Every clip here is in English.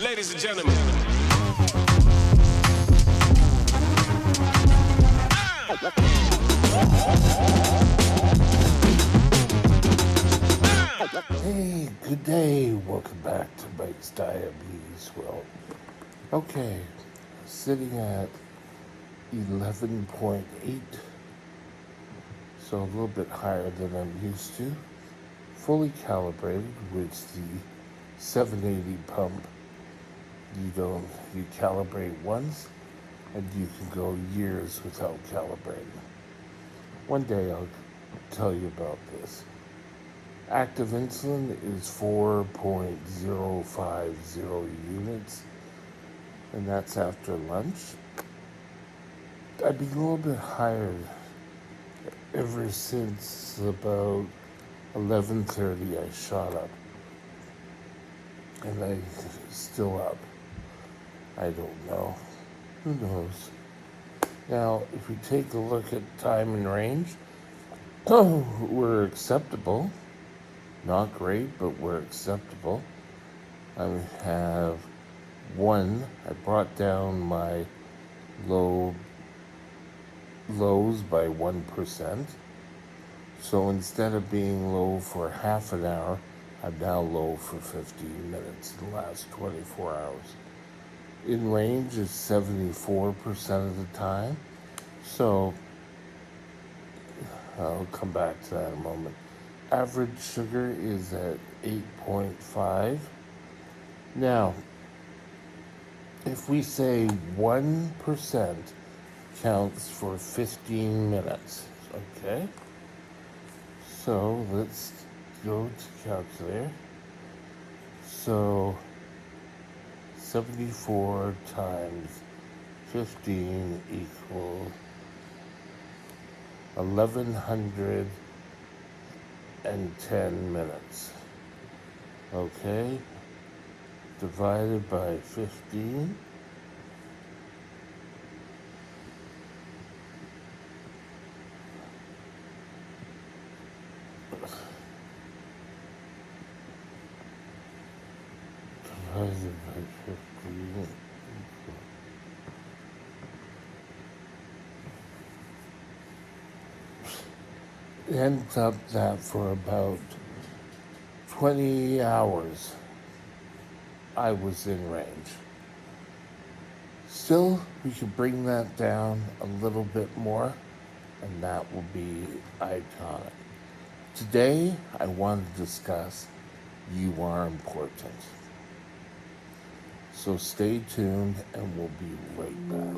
Ladies and gentlemen. Hey, good day. Welcome back to Mike's Diabetes World. Okay, sitting at 11.8, so a little bit higher than I'm used to. Fully calibrated with the 780 pump. You calibrate once and you can go years without calibrating. One day I'll tell you about this. Active insulin is 4.050 units, and that's after lunch. I've been a little bit higher ever since about 11:30. I shot up, and I'm still up. I don't know. Who knows? Now, if we take a look at time and range, we're acceptable. Not great, but we're acceptable. I have one. I brought down my lows by 1%. So instead of being low for half an hour, I'm now low for 15 minutes in the last 24 hours. In range is 74% of the time. So I'll come back to that in a moment. Average sugar is at 8.5. Now, if we say 1% counts for 15 minutes, okay? So let's go to calculator. So 74 times 15 equals 1,110 minutes. Okay? Divided by 15. Divided by 15. Ends up that for about 20 hours I was in range. Still, we could bring that down a little bit more, and that will be iconic. Today, I want to discuss you are important. So stay tuned, and we'll be right back.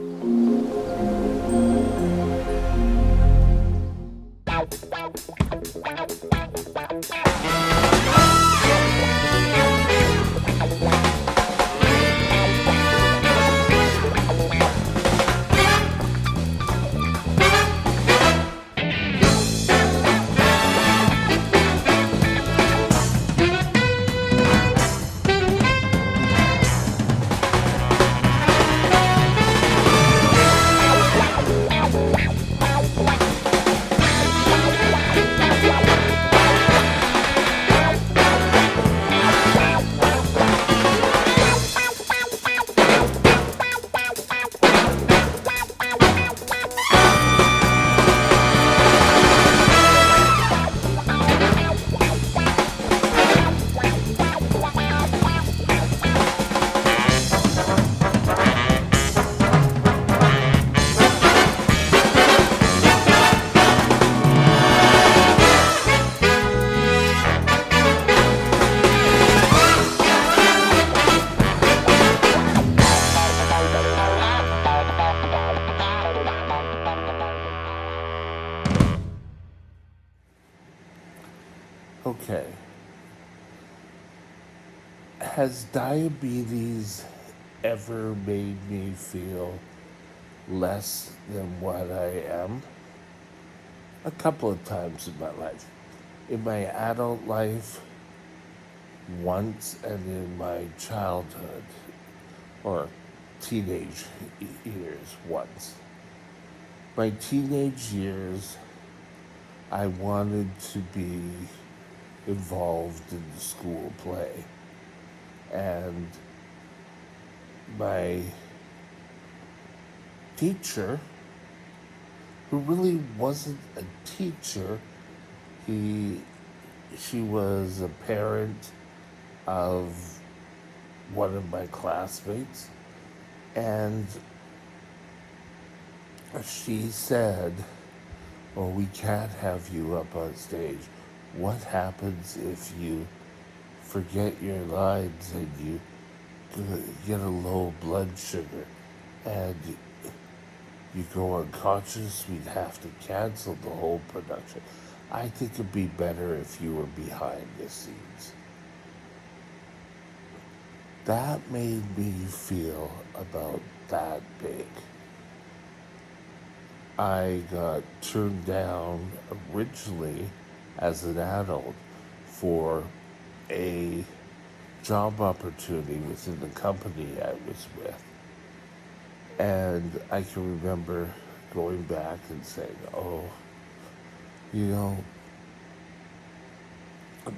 Okay. Has diabetes ever made me feel less than what I am? A couple of times in my life. In my adult life, once, and in my childhood or teenage years, once. My teenage years, I wanted to be involved in the school play. And my teacher, who really wasn't a teacher, he she was a parent of one of my classmates, and she said, well, we can't have you up on stage. What happens if you forget your lines and you get a low blood sugar and you go unconscious? We'd have to cancel the whole production. I think it'd be better if you were behind the scenes. That made me feel about that big. I got turned down originally as an adult for a job opportunity within the company I was with. And I can remember going back and saying, oh, you know,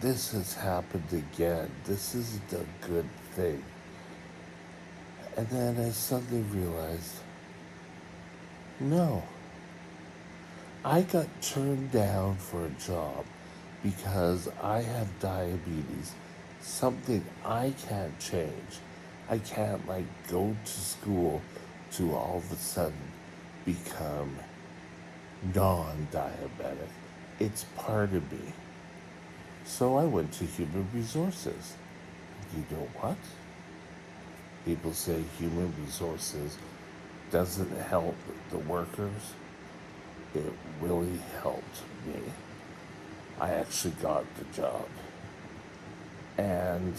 this has happened again. This isn't a good thing. And then I suddenly realized, no, I got turned down for a job because I have diabetes, something I can't change. I can't like go to school to all of a sudden become non-diabetic. It's part of me. So I went to human resources. You know what? People say human resources doesn't help the workers. It really helped me. I actually got the job. And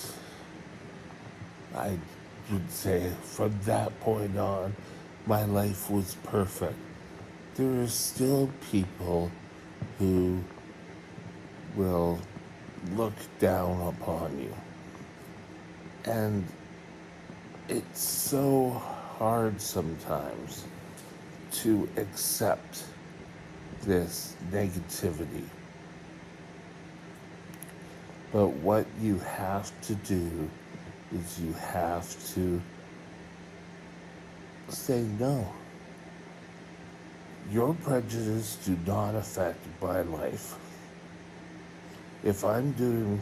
I would say from that point on, my life was perfect. There are still people who will look down upon you. And it's so hard sometimes to accept this negativity. But what you have to do is you have to say no. Your prejudice do not affect my life. If I'm doing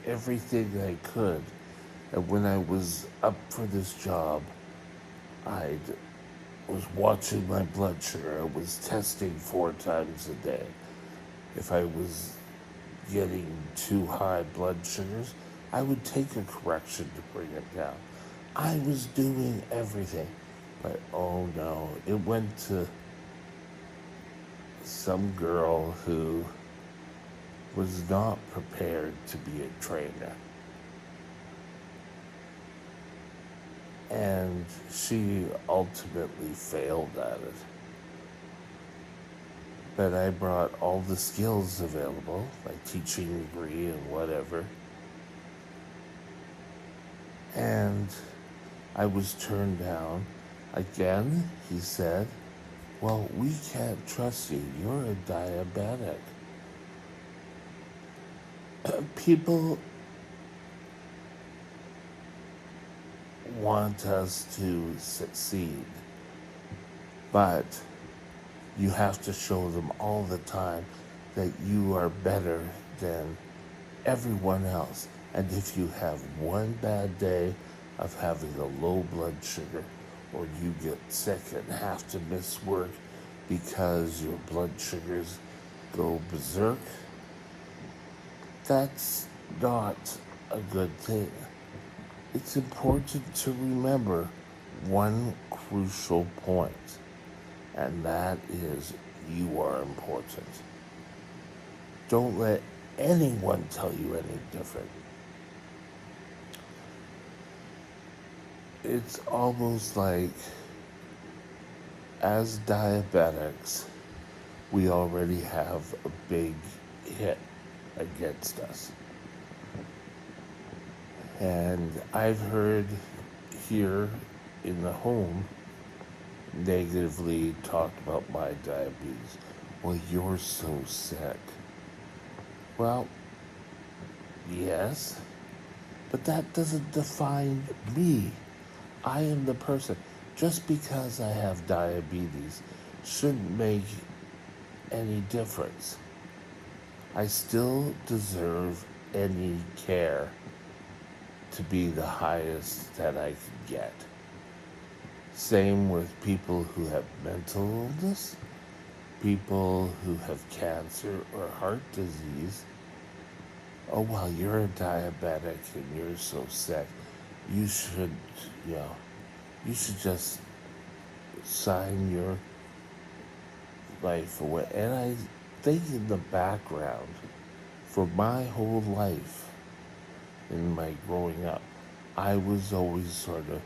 everything I could, and when I was up for this job, I was watching my blood sugar. I was testing 4 times a day. If I was getting too high blood sugars, I would take a correction to bring it down. I was doing everything. But oh no, it went to some girl who was not prepared to be a trainer. And she ultimately failed at it. But I brought all the skills available, my teaching degree and whatever. And I was turned down. Again, he said, well, we can't trust you. You're a diabetic. People want us to succeed, but you have to show them all the time that you are better than everyone else. And if you have one bad day of having a low blood sugar, or you get sick and have to miss work because your blood sugars go berserk, that's not a good thing. It's important to remember one crucial point, and that is you are important. Don't let anyone tell you any different. It's almost like, as diabetics, we already have a big hit against us. And I've heard here in the home negatively talked about my diabetes. Well, you're so sick. Well, yes, but that doesn't define me. I am the person. Just because I have diabetes shouldn't make any difference. I still deserve any care to be the highest that I can get. Same with people who have mental illness, people who have cancer or heart disease. Oh, well, you're a diabetic and you're so sick. You should, you know, you should just sign your life away. And I think in the background, for my whole life, in my growing up, I was always sort of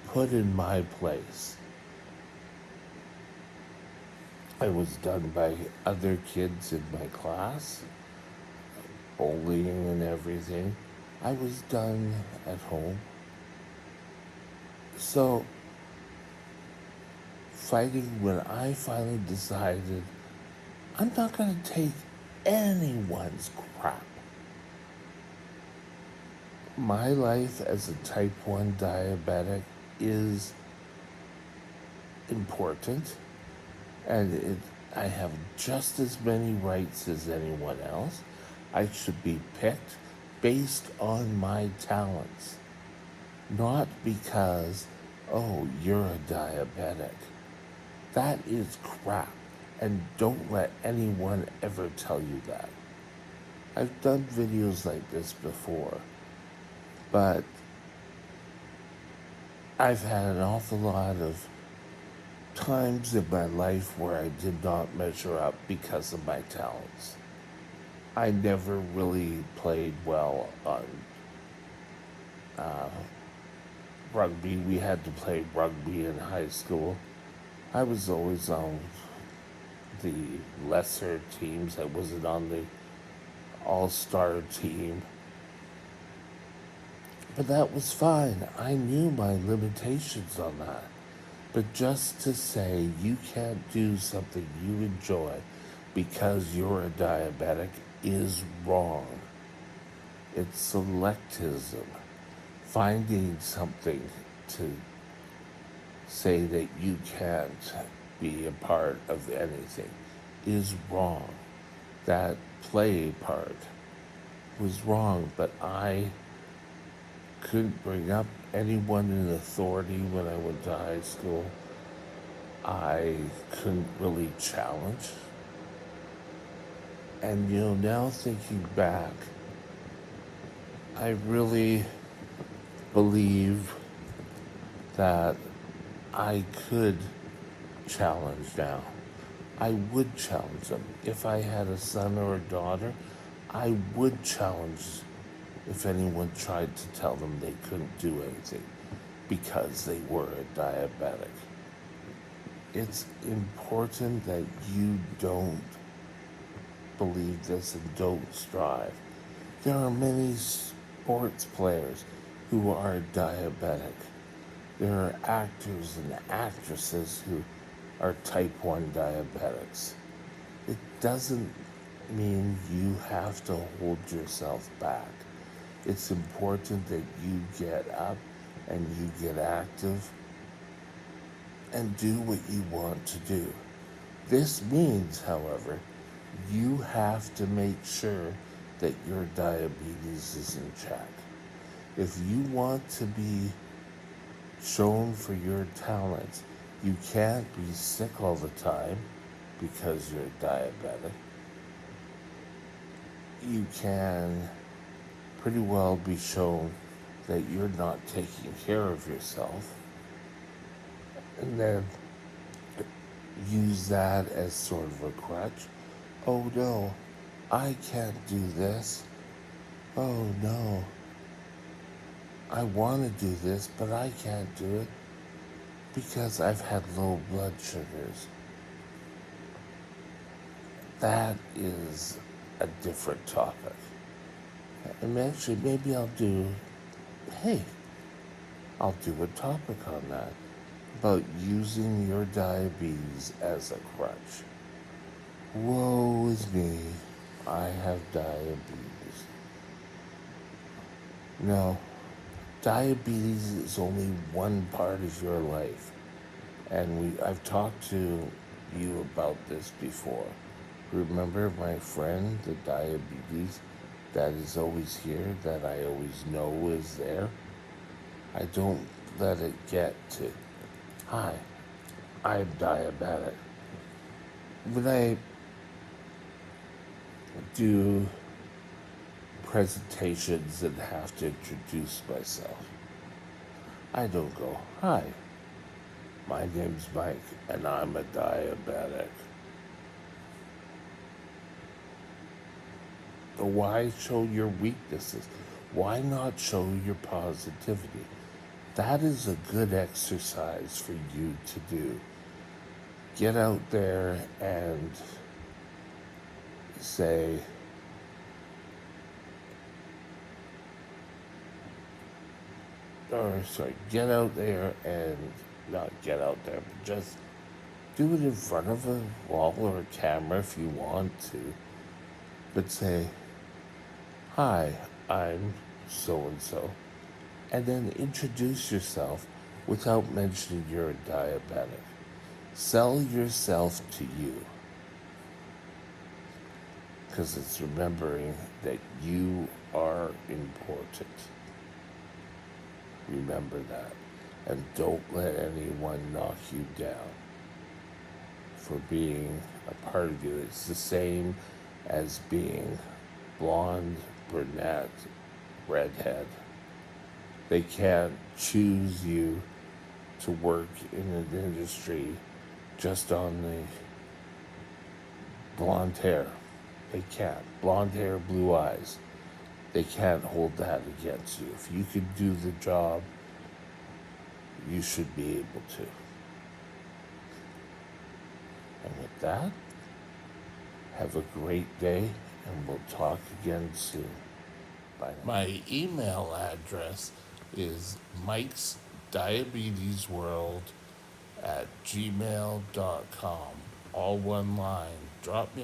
put in my place. I was done by other kids in my class, bullying and everything. I was done at home. So, fighting when I finally decided I'm not going to take anyone's crap. My life as a type 1 diabetic is important, and I have just as many rights as anyone else. I should be picked based on my talents, not because, oh, you're a diabetic. That is crap, and don't let anyone ever tell you that. I've done videos like this before, but I've had an awful lot of times in my life where I did not measure up because of my talents. I never really played well on rugby. We had to play rugby in high school. I was always on the lesser teams. I wasn't on the all-star team. But that was fine. I knew my limitations on that. But just to say you can't do something you enjoy because you're a diabetic is wrong. It's selectivism. Finding something to say that you can't be a part of anything is wrong. That play part was wrong, but I couldn't bring up anyone in authority when I went to high school. I couldn't really challenge. And now thinking back, I really believe that I could challenge now. I would challenge them. If I had a son or a daughter, I would challenge if anyone tried to tell them they couldn't do anything because they were a diabetic. It's important that you don't believe this and don't strive. There are many sports players who are diabetic. There are actors and actresses who are type 1 diabetics. It doesn't mean you have to hold yourself back. It's important that you get up and you get active and do what you want to do. This means, however, you have to make sure that your diabetes is in check. If you want to be shown for your talents, you can't be sick all the time because you're diabetic. You can pretty well be shown that you're not taking care of yourself, and then use that as sort of a crutch. Oh no, I can't do this. Oh no, I want to do this, but I can't do it because I've had low blood sugars. That is a different topic. And actually, maybe I'll do a topic on that about using your diabetes as a crutch. Woe is me, I have diabetes. No, Diabetes is only one part of your life. And I've talked to you about this before. Remember my friend, the diabetes that is always here, that I always know is there? I don't let it get to, hi, I'm diabetic. When I do presentations and have to introduce myself, I don't go, hi, my name's Mike and I'm a diabetic. Why show your weaknesses? Why not show your positivity? That is a good exercise for you to do. Get out there and say, or sorry, get out there and not get out there, but just do it in front of a wall or a camera if you want to. But say, hi, I'm so and so. And then introduce yourself without mentioning you're a diabetic. Sell yourself to you. Because it's remembering that you are important. Remember that. And don't let anyone knock you down for being a part of you. It's the same as being blonde, brunette, redhead. They can't choose you to work in an industry just on the blonde hair. They can't. Blonde hair, blue eyes. They can't hold that against you. If you could do the job, you should be able to. And with that, have a great day, and we'll talk again soon. Bye now. My email address is Mike's Diabetes World at gmail.com. All one line. Drop me